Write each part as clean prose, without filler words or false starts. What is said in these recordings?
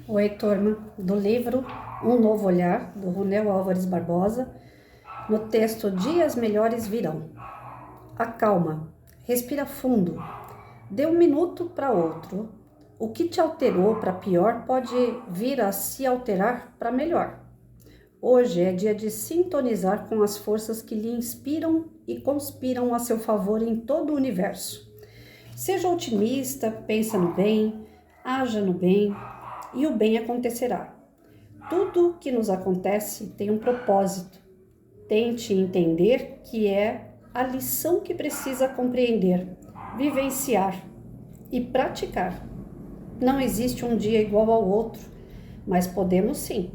Oi, turma, do livro Um Novo Olhar, do Runel Álvares Barbosa, no texto Dias Melhores Virão. Acalma, respira fundo, dê um minuto para outro. O que te alterou para pior pode vir a se alterar para melhor. Hoje é dia de sintonizar com as forças que lhe inspiram e conspiram a seu favor em todo o universo. Seja otimista, pensa no bem, haja no bem e o bem acontecerá. Tudo que nos acontece tem um propósito. Tente entender que é a lição que precisa compreender, vivenciar e praticar. Não existe um dia igual ao outro, mas podemos sim,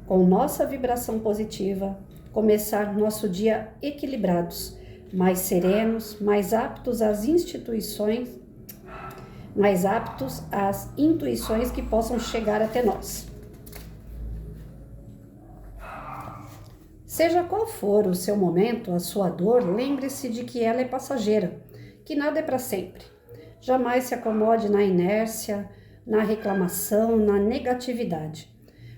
com nossa vibração positiva, começar nosso dia equilibrados, mais serenos, mais aptos às intuições que possam chegar até nós. Seja qual for o seu momento, a sua dor, lembre-se de que ela é passageira, que nada é para sempre. Jamais se acomode na inércia, na reclamação, na negatividade.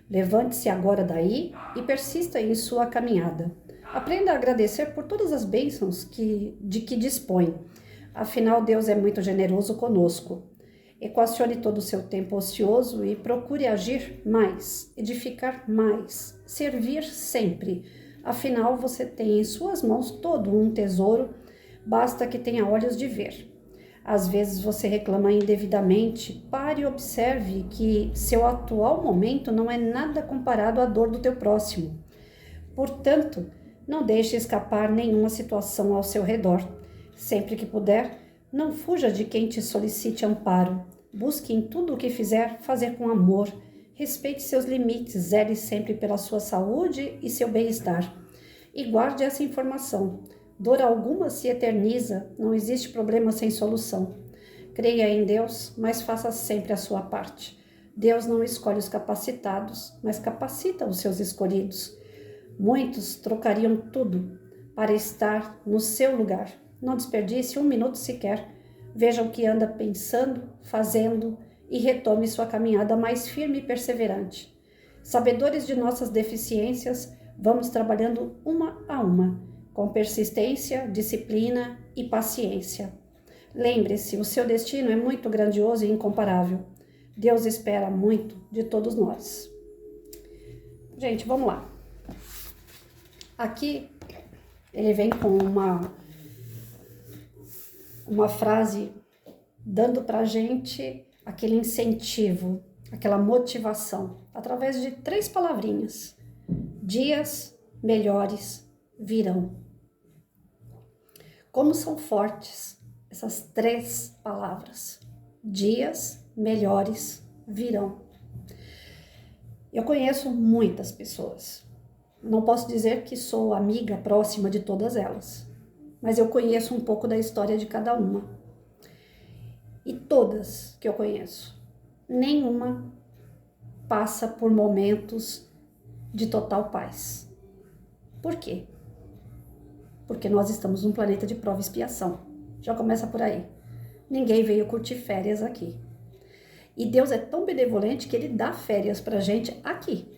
Levante-se agora daí e persista em sua caminhada. Aprenda a agradecer por todas as bênçãos de que dispõe. Afinal, Deus é muito generoso conosco. Equacione todo o seu tempo ocioso e procure agir mais, edificar mais, servir sempre. Afinal, você tem em suas mãos todo um tesouro, basta que tenha olhos de ver. Às vezes você reclama indevidamente, pare e observe que seu atual momento não é nada comparado à dor do teu próximo. Portanto, não deixe escapar nenhuma situação ao seu redor. Sempre que puder, não fuja de quem te solicite amparo. Busque em tudo o que fizer, fazer com amor. Respeite seus limites, zele sempre pela sua saúde e seu bem-estar. E guarde essa informação. Dor alguma se eterniza, não existe problema sem solução. Creia em Deus, mas faça sempre a sua parte. Deus não escolhe os capacitados, mas capacita os seus escolhidos. Muitos trocariam tudo para estar no seu lugar. Não desperdice um minuto sequer. Veja o que anda pensando, fazendo e retome sua caminhada mais firme e perseverante. Sabedores de nossas deficiências, vamos trabalhando uma a uma, com persistência, disciplina e paciência. Lembre-se, o seu destino é muito grandioso e incomparável. Deus espera muito de todos nós. Gente, vamos lá. Aqui ele vem com uma frase dando pra gente aquele incentivo, aquela motivação, através de 3 palavrinhas. Dias melhores virão. Como são fortes essas 3 palavras. Dias melhores virão. Eu conheço muitas pessoas. Não posso dizer que sou amiga próxima de todas elas, mas eu conheço um pouco da história de cada uma. E todas que eu conheço, nenhuma passa por momentos de total paz. Por quê? Porque nós estamos num planeta de prova e expiação. Já começa por aí. Ninguém veio curtir férias aqui. E Deus é tão benevolente que Ele dá férias pra gente aqui.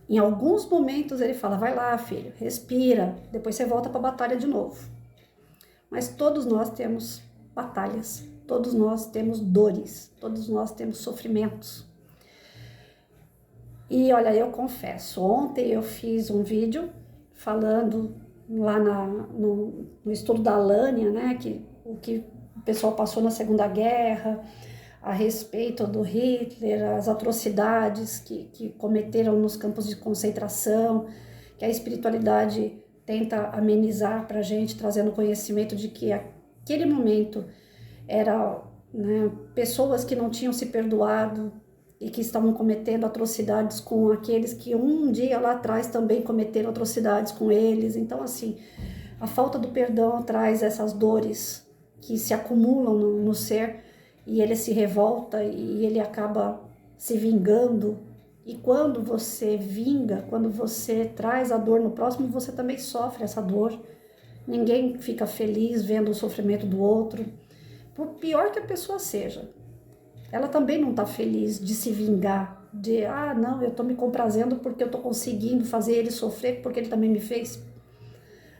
Em alguns momentos Ele fala, vai lá, filho, respira, depois você volta pra batalha de novo. Mas todos nós temos batalhas, todos nós temos dores, todos nós temos sofrimentos. E olha, eu confesso, ontem eu fiz um vídeo falando lá no estudo da Alânia, né, o que o pessoal passou na Segunda Guerra, a respeito do Hitler, as atrocidades que cometeram nos campos de concentração, que a espiritualidade tenta amenizar para a gente, trazendo conhecimento de que aquele momento era, né, pessoas que não tinham se perdoado e que estavam cometendo atrocidades com aqueles que um dia lá atrás também cometeram atrocidades com eles. Então, assim, a falta do perdão traz essas dores que se acumulam no ser e ele se revolta e ele acaba se vingando. E quando você vinga, quando você traz a dor no próximo, você também sofre essa dor. Ninguém fica feliz vendo o sofrimento do outro, por pior que a pessoa seja. Ela também não está feliz de se vingar de, não, eu tô me comprazendo porque eu tô conseguindo fazer ele sofrer porque ele também me fez.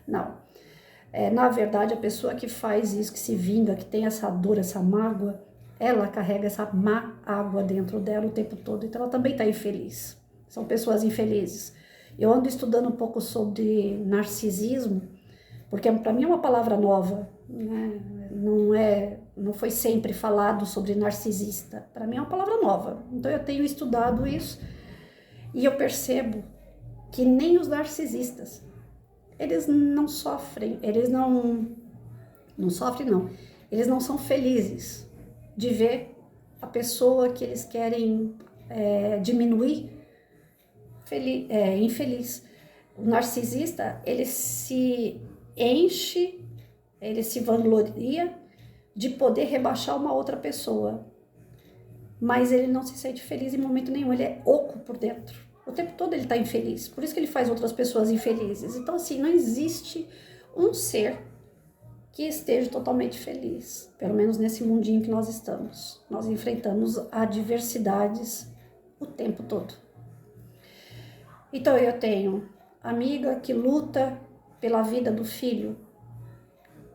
Não. Na verdade, a pessoa que faz isso, que se vinga, que tem essa dor, essa mágoa, ela carrega essa má água dentro dela o tempo todo, então ela também está infeliz. São pessoas infelizes. Eu ando estudando um pouco sobre narcisismo, porque para mim é uma palavra nova, né? Não foi sempre falado sobre narcisista. Para mim é uma palavra nova. Então eu tenho estudado isso e eu percebo que nem os narcisistas, eles não sofrem, eles não sofrem não, eles não são felizes de ver a pessoa que eles querem diminuir infeliz. O narcisista, ele se enche, ele se vangloria de poder rebaixar uma outra pessoa, mas ele não se sente feliz em momento nenhum, ele é oco por dentro. O tempo todo ele está infeliz, por isso que ele faz outras pessoas infelizes. Então, assim, não existe um ser que esteja totalmente feliz, pelo menos nesse mundinho que nós estamos. Nós enfrentamos adversidades o tempo todo. Então, eu tenho amiga que luta pela vida do filho,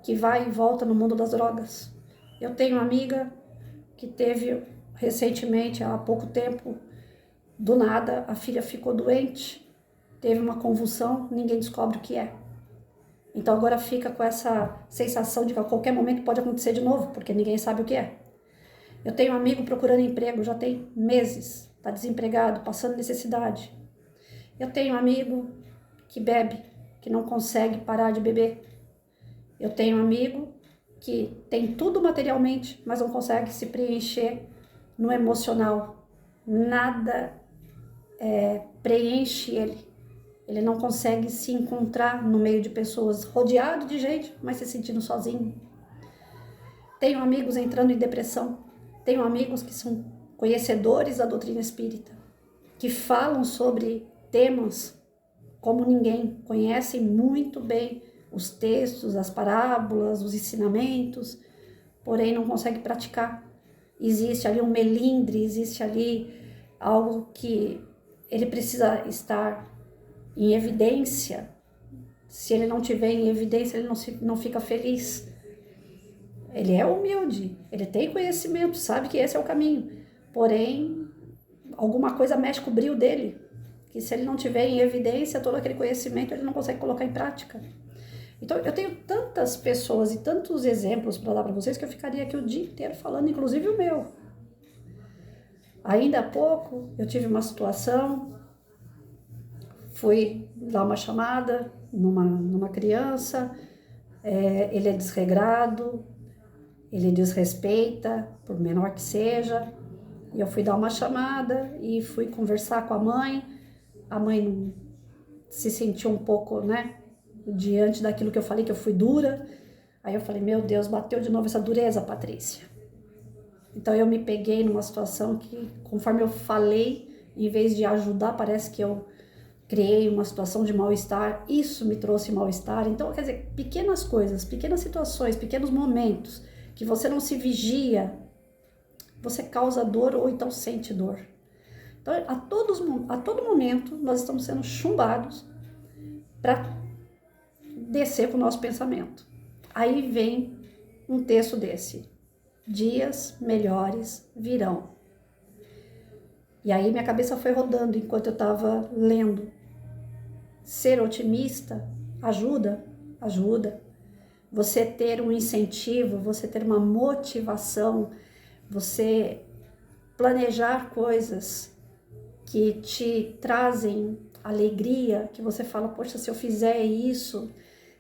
que vai e volta no mundo das drogas. Eu tenho amiga que teve recentemente, há pouco tempo, do nada, a filha ficou doente, teve uma convulsão, ninguém descobre o que é. Então agora fica com essa sensação de que a qualquer momento pode acontecer de novo, porque ninguém sabe o que é. Eu tenho um amigo procurando emprego, já tem meses, está desempregado, passando necessidade. Eu tenho um amigo que bebe, que não consegue parar de beber. Eu tenho um amigo que tem tudo materialmente, mas não consegue se preencher no emocional. Nada preenche ele. Ele não consegue se encontrar no meio de pessoas, rodeado de gente, mas se sentindo sozinho. Tenho amigos entrando em depressão. Tenho amigos que são conhecedores da doutrina espírita, que falam sobre temas como ninguém, conhecem muito bem os textos, as parábolas, os ensinamentos, porém não conseguem praticar. Existe ali um melindre, existe ali algo que ele precisa estar em evidência. Se ele não tiver em evidência, ele não fica feliz. Ele é humilde, ele tem conhecimento, sabe que esse é o caminho. Porém, alguma coisa mexe com o brilho dele, que se ele não tiver em evidência todo aquele conhecimento, ele não consegue colocar em prática. Então, eu tenho tantas pessoas e tantos exemplos para dar para vocês que eu ficaria aqui o dia inteiro falando, inclusive o meu. Ainda há pouco, eu tive uma situação, fui dar uma chamada numa criança, ele é desregrado, ele desrespeita, por menor que seja, e eu fui dar uma chamada e fui conversar com a mãe se sentiu um pouco, diante daquilo que eu falei, que eu fui dura. Aí eu falei, meu Deus, bateu de novo essa dureza, Patrícia. Então eu me peguei numa situação que, conforme eu falei, em vez de ajudar, parece que eu criei uma situação de mal-estar. Isso me trouxe mal-estar. Então, quer dizer, pequenas coisas, pequenas situações, pequenos momentos que você não se vigia, você causa dor ou então sente dor. Então, a todo momento, nós estamos sendo chumbados para descer com o nosso pensamento. Aí vem um texto desse: dias melhores virão. E aí minha cabeça foi rodando enquanto eu estava lendo. Ser otimista ajuda. Você ter um incentivo, você ter uma motivação, você planejar coisas que te trazem alegria, que você fala, poxa, se eu fizer isso,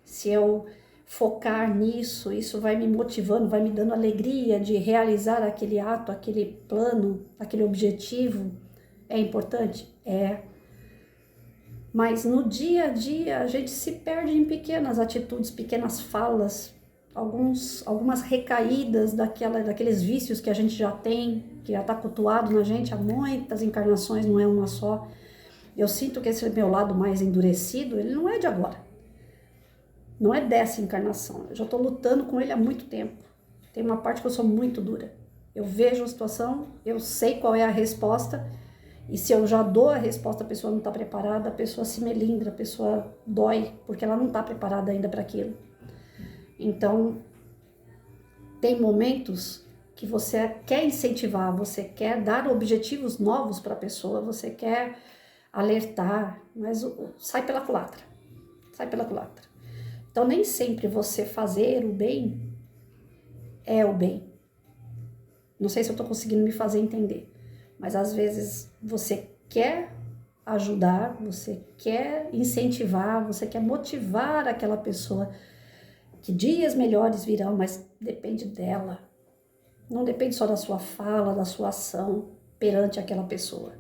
se eu focar nisso, isso vai me motivando, vai me dando alegria de realizar aquele ato, aquele plano, aquele objetivo. É importante? É. Mas no dia a dia a gente se perde em pequenas atitudes, pequenas falas, algumas recaídas daqueles vícios que a gente já tem, que já está cultuado na gente há muitas encarnações, não é uma só. Eu sinto que esse meu lado mais endurecido, ele não é de agora. Não é dessa encarnação. Eu já estou lutando com ele há muito tempo. Tem uma parte que eu sou muito dura. Eu vejo a situação, eu sei qual é a resposta E se eu já dou a resposta, a pessoa não está preparada, a pessoa se melindra, a pessoa dói, porque ela não está preparada ainda para aquilo. Então, tem momentos que você quer incentivar, você quer dar objetivos novos para a pessoa, você quer alertar, mas sai pela culatra, sai pela culatra. Então, nem sempre você fazer o bem é o bem. Não sei se eu estou conseguindo me fazer entender, mas às vezes você quer ajudar, você quer incentivar, você quer motivar aquela pessoa que dias melhores virão, mas depende dela. Não depende só da sua fala, da sua ação perante aquela pessoa.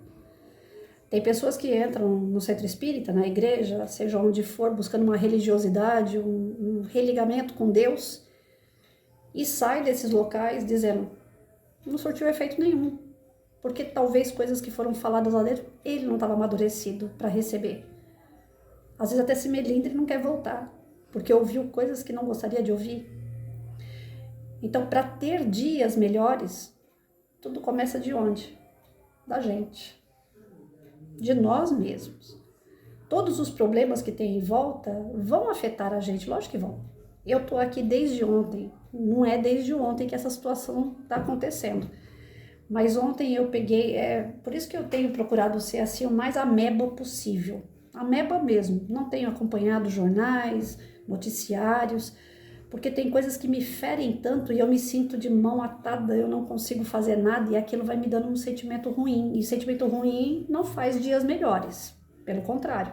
Tem pessoas que entram no centro espírita, na igreja, seja onde for, buscando uma religiosidade, um religamento com Deus, e saem desses locais dizendo, não surtiu efeito nenhum, porque talvez coisas que foram faladas lá dentro, ele não estava amadurecido para receber. Às vezes até se melindra e não quer voltar, porque ouviu coisas que não gostaria de ouvir. Então, para ter dias melhores, tudo começa de onde? Da gente, de nós mesmos. Todos os problemas que tem em volta vão afetar a gente, lógico que vão. Eu tô aqui desde ontem, não é desde ontem que essa situação está acontecendo. Mas ontem eu peguei, por isso que eu tenho procurado ser assim o mais ameba possível. Ameba mesmo, não tenho acompanhado jornais, noticiários, porque tem coisas que me ferem tanto e eu me sinto de mão atada, eu não consigo fazer nada e aquilo vai me dando um sentimento ruim. E sentimento ruim não faz dias melhores, pelo contrário.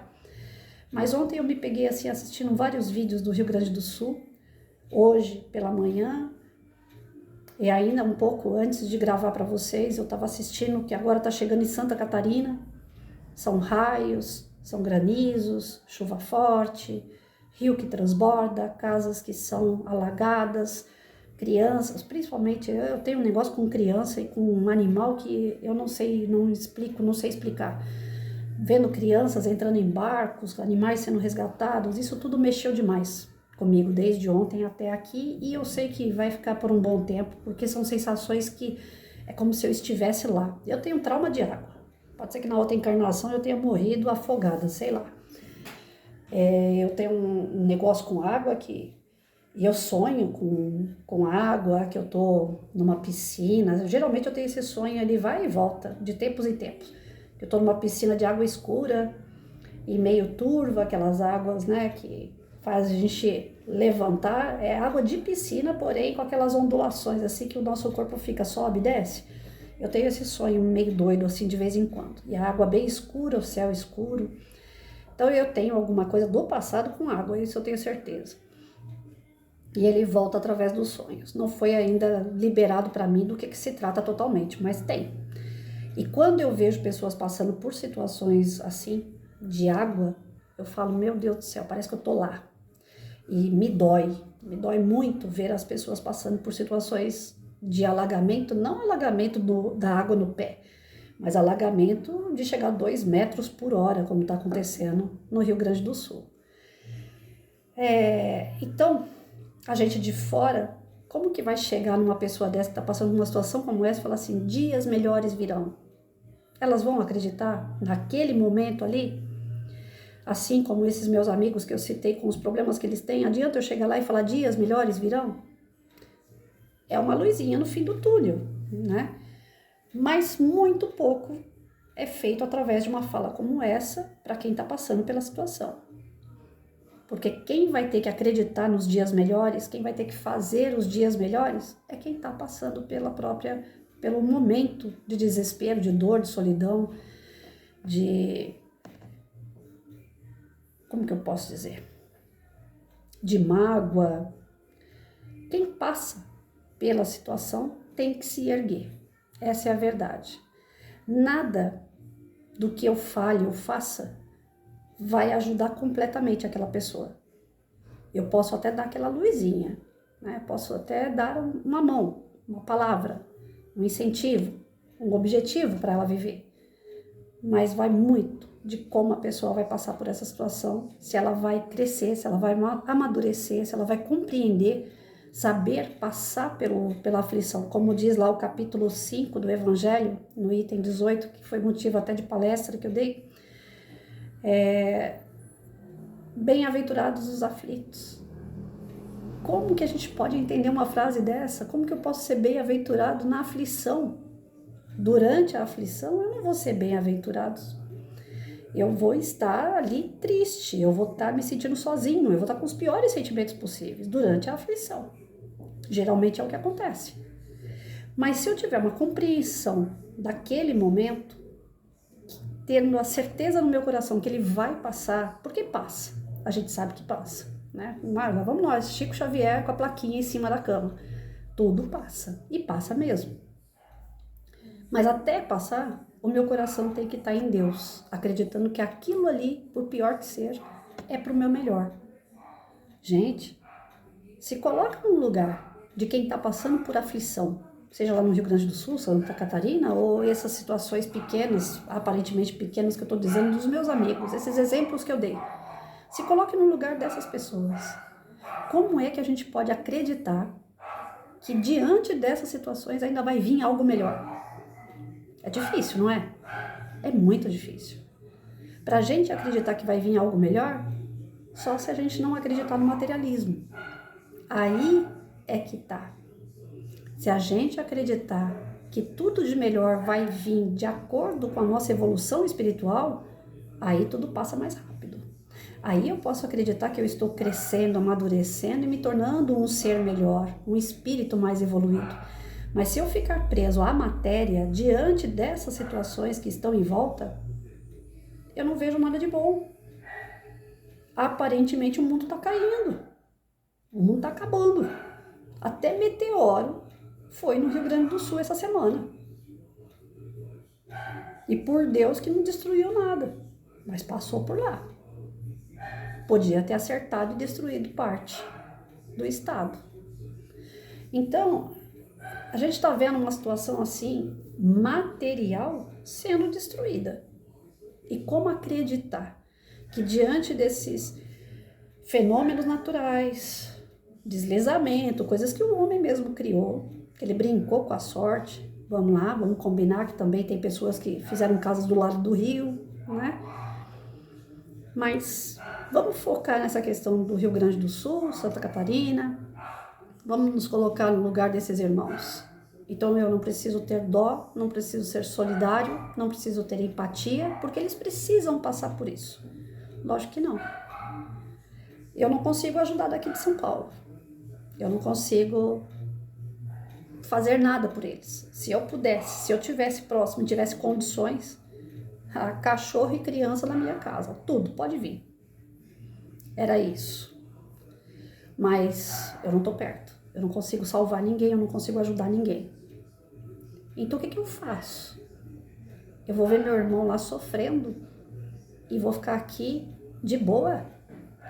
Mas ontem eu me peguei assim assistindo vários vídeos do Rio Grande do Sul, hoje pela manhã, e ainda um pouco antes de gravar para vocês, eu estava assistindo que agora está chegando em Santa Catarina, são raios, são granizos, chuva forte, rio que transborda, casas que são alagadas, crianças, principalmente, eu tenho um negócio com criança e com um animal que eu não sei, não sei explicar. Vendo crianças entrando em barcos, animais sendo resgatados, isso tudo mexeu demais comigo desde ontem até aqui e eu sei que vai ficar por um bom tempo, porque são sensações que é como se eu estivesse lá. Eu tenho trauma de água, pode ser que na outra encarnação eu tenha morrido afogada, sei lá. Eu tenho um negócio com água que e eu sonho com água, que eu tô numa piscina, geralmente eu tenho esse sonho, ele vai e volta, de tempos em tempos. Eu tô numa piscina de água escura e meio turva, aquelas águas, né, que faz a gente levantar, é água de piscina, porém com aquelas ondulações assim que o nosso corpo fica, sobe e desce. Eu tenho esse sonho meio doido assim de vez em quando. E a água bem escura, o céu escuro. Então eu tenho alguma coisa do passado com água, isso eu tenho certeza. E ele volta através dos sonhos. Não foi ainda liberado para mim do que se trata totalmente, mas tem. E quando eu vejo pessoas passando por situações assim, de água, eu falo, meu Deus do céu, parece que eu tô lá. E me dói muito ver as pessoas passando por situações de alagamento, não alagamento da água no pé, mas alagamento de chegar a 2 metros por hora, como está acontecendo no Rio Grande do Sul. Então, a gente de fora, como que vai chegar numa pessoa dessa que está passando por uma situação como essa e falar assim, dias melhores virão? Elas vão acreditar naquele momento ali? Assim como esses meus amigos que eu citei com os problemas que eles têm, adianta eu chegar lá e falar dias melhores virão? É uma luzinha no fim do túnel, né? Mas muito pouco é feito através de uma fala como essa para quem está passando pela situação. Porque quem vai ter que acreditar nos dias melhores, quem vai ter que fazer os dias melhores, é quem está passando pelo momento de desespero, de dor, de solidão, como que eu posso dizer? De mágoa. Quem passa pela situação tem que se erguer. Essa é a verdade. Nada do que eu fale ou faça vai ajudar completamente aquela pessoa. Eu posso até dar aquela luzinha, né? Posso até dar uma mão, uma palavra, um incentivo, um objetivo para ela viver. Mas vai muito de como a pessoa vai passar por essa situação, se ela vai crescer, se ela vai amadurecer, se ela vai compreender saber passar pela aflição. Como diz lá o capítulo 5 do Evangelho, no item 18, que foi motivo até de palestra que eu dei, bem-aventurados os aflitos. Como que a gente pode entender uma frase dessa? Como que eu posso ser bem-aventurado na aflição? Durante a aflição, eu não vou ser bem-aventurado. Eu vou estar ali triste, eu vou estar me sentindo sozinho, eu vou estar com os piores sentimentos possíveis durante a aflição. Geralmente é o que acontece. Mas se eu tiver uma compreensão daquele momento, tendo a certeza no meu coração que ele vai passar, porque passa, a gente sabe que passa, né? Mas vamos nós, Chico Xavier com a plaquinha em cima da cama. Tudo passa, e passa mesmo. Mas até passar, o meu coração tem que estar em Deus, acreditando que aquilo ali, por pior que seja, é para o meu melhor. Gente, se coloca no lugar de quem está passando por aflição, seja lá no Rio Grande do Sul, Santa Catarina, ou essas situações pequenas, aparentemente pequenas que eu estou dizendo dos meus amigos, esses exemplos que eu dei. Se coloque no lugar dessas pessoas. Como é que a gente pode acreditar que diante dessas situações ainda vai vir algo melhor? É difícil, não é? É muito difícil. Para a gente acreditar que vai vir algo melhor, só se a gente não acreditar no materialismo. Aí é que tá. Se a gente acreditar que tudo de melhor vai vir de acordo com a nossa evolução espiritual, aí tudo passa mais rápido. Aí eu posso acreditar que eu estou crescendo, amadurecendo e me tornando um ser melhor, um espírito mais evoluído. Mas se eu ficar preso à matéria diante dessas situações que estão em volta, eu não vejo nada de bom. Aparentemente o mundo está caindo, o mundo está acabando. Até meteoro foi no Rio Grande do Sul essa semana. E por Deus que não destruiu nada, mas passou por lá. Podia ter acertado e destruído parte do estado. Então, a gente está vendo uma situação assim, material, sendo destruída. E como acreditar que diante desses fenômenos naturais, deslizamento, coisas que o homem mesmo criou, que ele brincou com a sorte, vamos lá, vamos combinar que também tem pessoas que fizeram casas do lado do rio, né? Mas vamos focar nessa questão do Rio Grande do Sul, Santa Catarina, vamos nos colocar no lugar desses irmãos. Então eu não preciso ter dó, não preciso ser solidário, não preciso ter empatia, porque eles precisam passar por isso. Lógico que não. Eu não consigo ajudar daqui de São Paulo. Eu não consigo fazer nada por eles. Se eu pudesse, se eu tivesse próximo, tivesse condições, cachorro e criança na minha casa, tudo, pode vir. Era isso. Mas eu não tô perto. Eu não consigo salvar ninguém, eu não consigo ajudar ninguém. Então o que eu faço? Eu vou ver meu irmão lá sofrendo e vou ficar aqui de boa,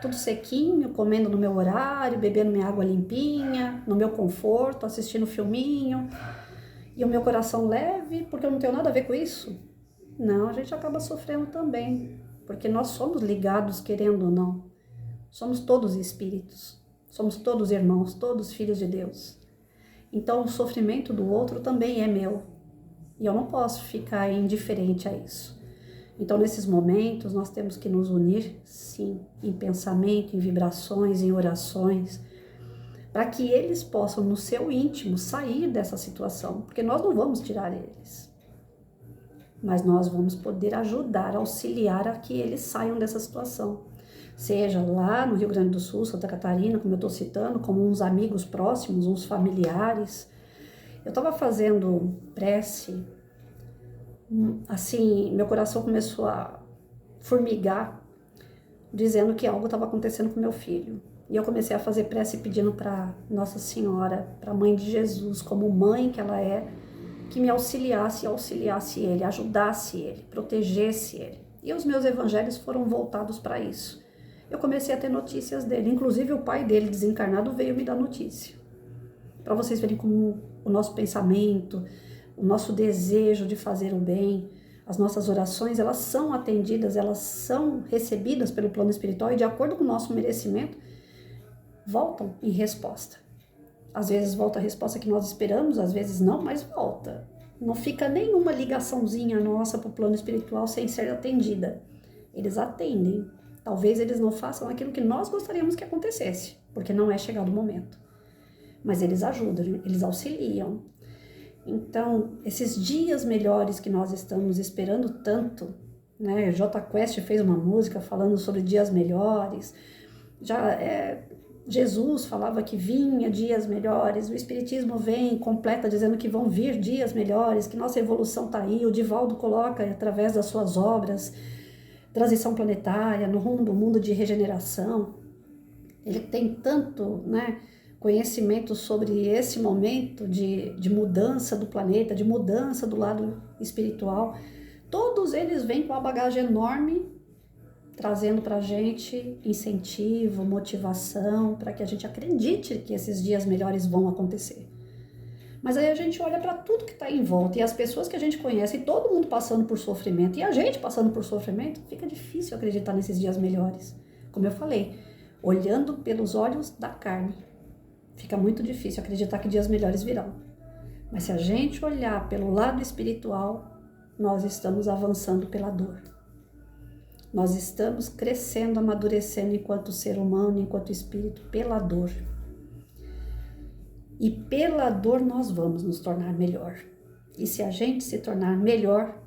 tudo sequinho, comendo no meu horário, bebendo minha água limpinha, no meu conforto, assistindo filminho, e o meu coração leve, porque eu não tenho nada a ver com isso? Não, a gente acaba sofrendo também, porque nós somos ligados, querendo ou não. Somos todos espíritos, somos todos irmãos, todos filhos de Deus. Então o sofrimento do outro também é meu, e eu não posso ficar indiferente a isso. Então nesses momentos nós temos que nos unir, sim, em pensamento, em vibrações, em orações, para que eles possam no seu íntimo sair dessa situação, porque nós não vamos tirar eles, mas nós vamos poder ajudar, auxiliar a que eles saiam dessa situação. Seja lá no Rio Grande do Sul, Santa Catarina, como eu estou citando, como uns amigos próximos, uns familiares. Eu estava fazendo prece, assim, meu coração começou a formigar, dizendo que algo estava acontecendo com meu filho. E eu comecei a fazer prece pedindo para Nossa Senhora, para a Mãe de Jesus, como mãe que ela é, que me auxiliasse ele, ajudasse ele, protegesse ele. E os meus evangelhos foram voltados para isso. Eu comecei a ter notícias dele, inclusive o pai dele desencarnado veio me dar notícia. Para vocês verem como o nosso pensamento, o nosso desejo de fazer o bem, as nossas orações, elas são atendidas, elas são recebidas pelo plano espiritual e de acordo com o nosso merecimento, voltam em resposta. Às vezes volta a resposta que nós esperamos, às vezes não, mas volta. Não fica nenhuma ligaçãozinha nossa para o plano espiritual sem ser atendida. Eles atendem. Talvez eles não façam aquilo que nós gostaríamos que acontecesse, porque não é chegado o momento. Mas eles ajudam, eles auxiliam. Então, esses dias melhores que nós estamos esperando tanto, né? J Quest fez uma música falando sobre dias melhores. Jesus falava que vinha dias melhores, o Espiritismo vem, completa, dizendo que vão vir dias melhores, que nossa evolução está aí. O Divaldo coloca, através das suas obras, transição planetária, no rumo do mundo de regeneração. Ele tem tanto, né, conhecimento sobre esse momento de mudança do planeta, de mudança do lado espiritual. Todos eles vêm com uma bagagem enorme, trazendo para a gente incentivo, motivação, para que a gente acredite que esses dias melhores vão acontecer. Mas aí a gente olha para tudo que está em volta, e as pessoas que a gente conhece, e todo mundo passando por sofrimento, e a gente passando por sofrimento, fica difícil acreditar nesses dias melhores. Como eu falei, olhando pelos olhos da carne, fica muito difícil acreditar que dias melhores virão. Mas se a gente olhar pelo lado espiritual, nós estamos avançando pela dor. Nós estamos crescendo, amadurecendo enquanto ser humano, enquanto espírito, pela dor. E pela dor nós vamos nos tornar melhor. E se a gente se tornar melhor,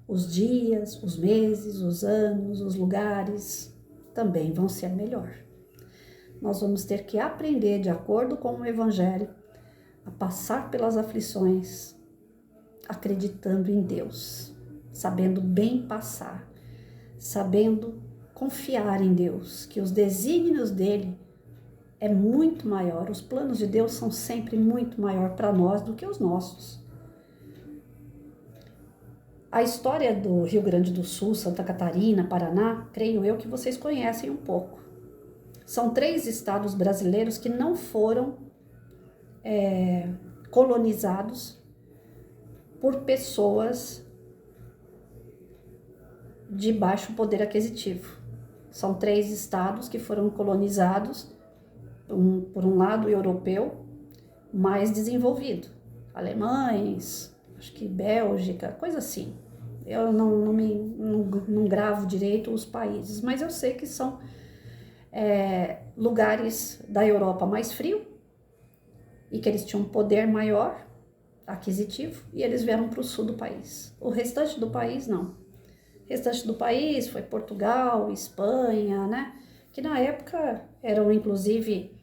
os dias, os meses, os anos, os lugares também vão ser melhor. Nós vamos ter que aprender, de acordo com o Evangelho, a passar pelas aflições, acreditando em Deus, sabendo bem passar, sabendo confiar em Deus, que os desígnios dele é muito maior, os planos de Deus são sempre muito maior para nós do que os nossos. A história do Rio Grande do Sul, Santa Catarina, Paraná, creio eu que vocês conhecem um pouco. São 3 estados brasileiros que não foram colonizados por pessoas de baixo poder aquisitivo. São 3 estados que foram colonizados por um lado europeu mais desenvolvido. Alemães, acho que Bélgica, coisa assim. Eu não gravo direito os países, mas eu sei que são lugares da Europa mais frio e que eles tinham um poder maior aquisitivo e eles vieram para o sul do país. O restante do país não. O restante do país foi Portugal, Espanha, né? Que na época eram inclusive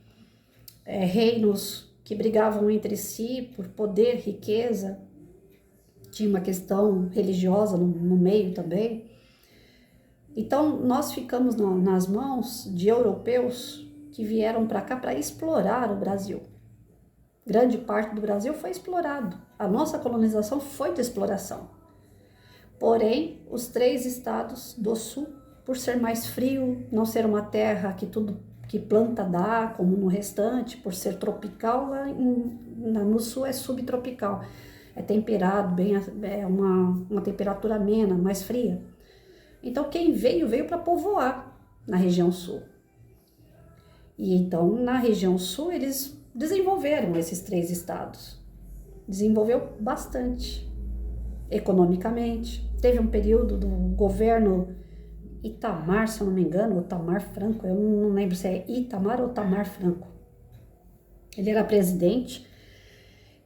reinos que brigavam entre si por poder, riqueza. Tinha uma questão religiosa no meio também. Então, nós ficamos nas mãos de europeus que vieram para cá para explorar o Brasil. Grande parte do Brasil foi explorado. A nossa colonização foi de exploração. Porém, os 3 estados do sul, por ser mais frio, não ser uma terra que tudo que planta dá, como no restante, por ser tropical, lá no sul é subtropical. É temperado, é uma temperatura amena, mais fria. Então, quem veio para povoar na região sul. E então, na região sul, eles desenvolveram esses 3 estados. Desenvolveu bastante, economicamente. Teve um período do governo Itamar, se eu não me engano, ou Tamar Franco, eu não lembro se é Itamar ou Tamar Franco. Ele era presidente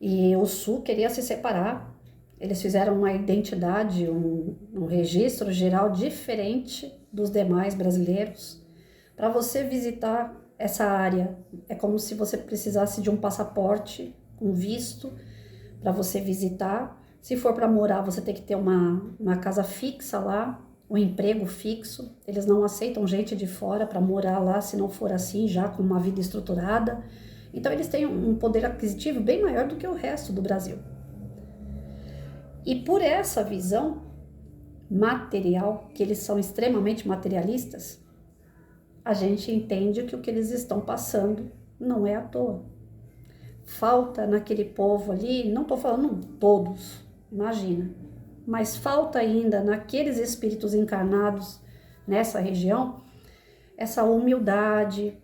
e o sul queria se separar. Eles fizeram uma identidade, um registro geral diferente dos demais brasileiros. Para você visitar essa área, é como se você precisasse de um passaporte, um visto, para você visitar. Se for para morar, você tem que ter uma casa fixa lá, um emprego fixo. Eles não aceitam gente de fora para morar lá, se não for assim, já com uma vida estruturada. Então, eles têm um poder aquisitivo bem maior do que o resto do Brasil. E por essa visão material, que eles são extremamente materialistas, a gente entende que o que eles estão passando não é à toa. Falta naquele povo ali, não estou falando todos, imagina, mas falta ainda naqueles espíritos encarnados nessa região, essa humildade,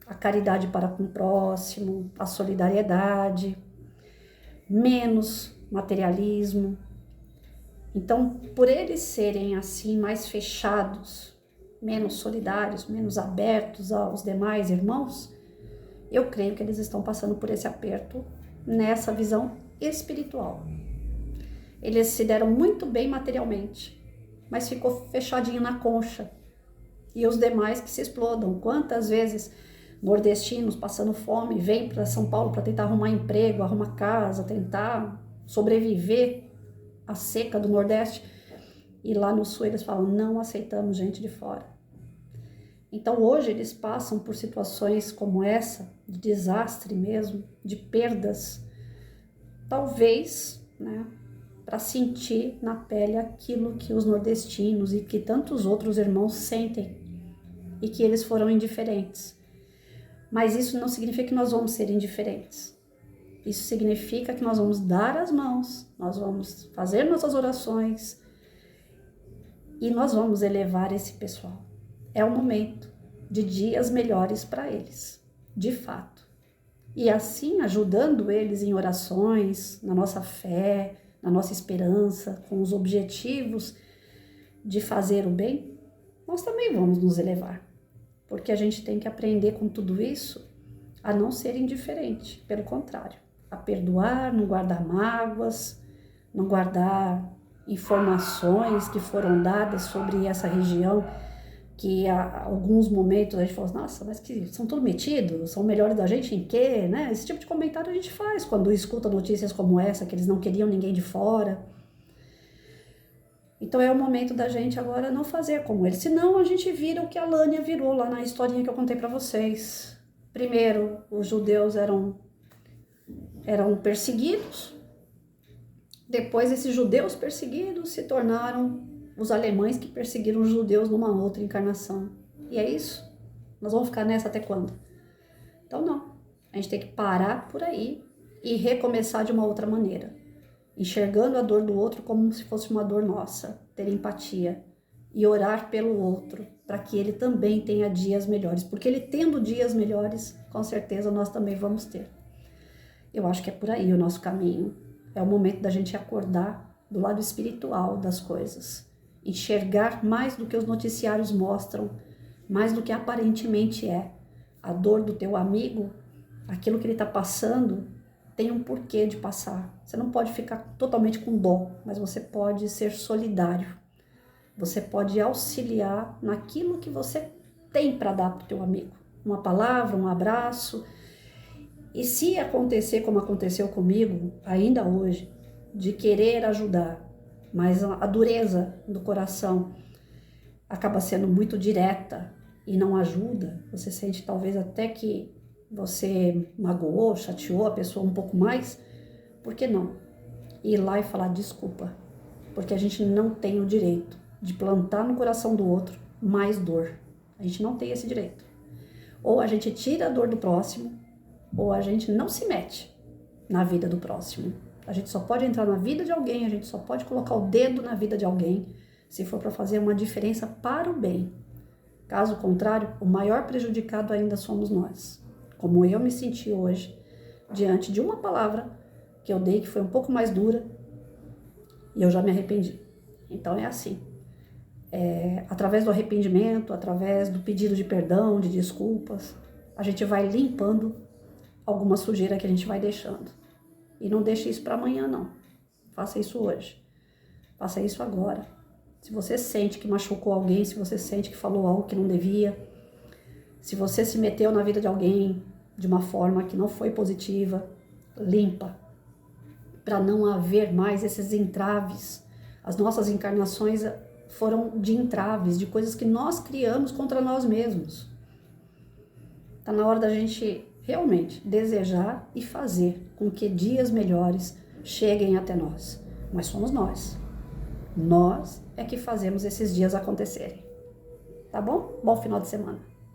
a caridade para com o próximo, a solidariedade, menos materialismo. Então, por eles serem assim mais fechados, menos solidários, menos abertos aos demais irmãos, eu creio que eles estão passando por esse aperto nessa visão espiritual. Eles se deram muito bem materialmente, mas ficou fechadinho na concha. E os demais que se explodam. Quantas vezes nordestinos passando fome vêm para São Paulo para tentar arrumar emprego, arrumar casa, tentar sobreviver à seca do Nordeste, e lá no Sul eles falam, não aceitamos gente de fora. Então hoje eles passam por situações como essa, de desastre mesmo, de perdas, talvez, né, para sentir na pele aquilo que os nordestinos e que tantos outros irmãos sentem, e que eles foram indiferentes. Mas isso não significa que nós vamos ser indiferentes. Isso significa que nós vamos dar as mãos, nós vamos fazer nossas orações e nós vamos elevar esse pessoal. É o momento de dias melhores para eles, de fato. E assim, ajudando eles em orações, na nossa fé, na nossa esperança, com os objetivos de fazer o bem, nós também vamos nos elevar. Porque a gente tem que aprender com tudo isso a não ser indiferente, pelo contrário, a perdoar, não guardar mágoas, não guardar informações que foram dadas sobre essa região, que há alguns momentos a gente fala, nossa, mas que são tudo metidos, são melhores da gente em quê, né? Esse tipo de comentário a gente faz quando escuta notícias como essa, que eles não queriam ninguém de fora. Então é o momento da gente agora não fazer como eles, senão a gente vira o que a Lânia virou lá na historinha que eu contei para vocês. Primeiro, os judeus eram perseguidos, depois esses judeus perseguidos se tornaram os alemães que perseguiram os judeus numa outra encarnação. E é isso? Nós vamos ficar nessa até quando? Então não, a gente tem que parar por aí e recomeçar de uma outra maneira. Enxergando a dor do outro como se fosse uma dor nossa, ter empatia e orar pelo outro, para que ele também tenha dias melhores, porque ele tendo dias melhores, com certeza nós também vamos ter. Eu acho que é por aí o nosso caminho, é o momento da gente acordar do lado espiritual das coisas, enxergar mais do que os noticiários mostram, mais do que aparentemente é. A dor do teu amigo, aquilo que ele está passando, tem um porquê de passar. Você não pode ficar totalmente com dó, mas você pode ser solidário. Você pode auxiliar naquilo que você tem para dar para o teu amigo. Uma palavra, um abraço. E se acontecer como aconteceu comigo, ainda hoje, de querer ajudar, mas a dureza do coração acaba sendo muito direta e não ajuda, você sente talvez até que você magoou, chateou a pessoa um pouco mais, por que não? Ir lá e falar desculpa, porque a gente não tem o direito de plantar no coração do outro mais dor. A gente não tem esse direito. Ou a gente tira a dor do próximo, ou a gente não se mete na vida do próximo. A gente só pode entrar na vida de alguém, a gente só pode colocar o dedo na vida de alguém se for para fazer uma diferença para o bem. Caso contrário, o maior prejudicado ainda somos nós. Como eu me senti hoje, diante de uma palavra que eu dei que foi um pouco mais dura e eu já me arrependi. Então é assim, através do arrependimento, através do pedido de perdão, de desculpas, a gente vai limpando alguma sujeira que a gente vai deixando. E não deixe isso para amanhã não, faça isso hoje, faça isso agora. Se você sente que machucou alguém, se você sente que falou algo que não devia, se você se meteu na vida de alguém de uma forma que não foi positiva, limpa, para não haver mais esses entraves. As nossas encarnações foram de entraves, de coisas que nós criamos contra nós mesmos. Está na hora da gente realmente desejar e fazer com que dias melhores cheguem até nós. Mas somos nós. Nós é que fazemos esses dias acontecerem. Tá bom? Bom final de semana.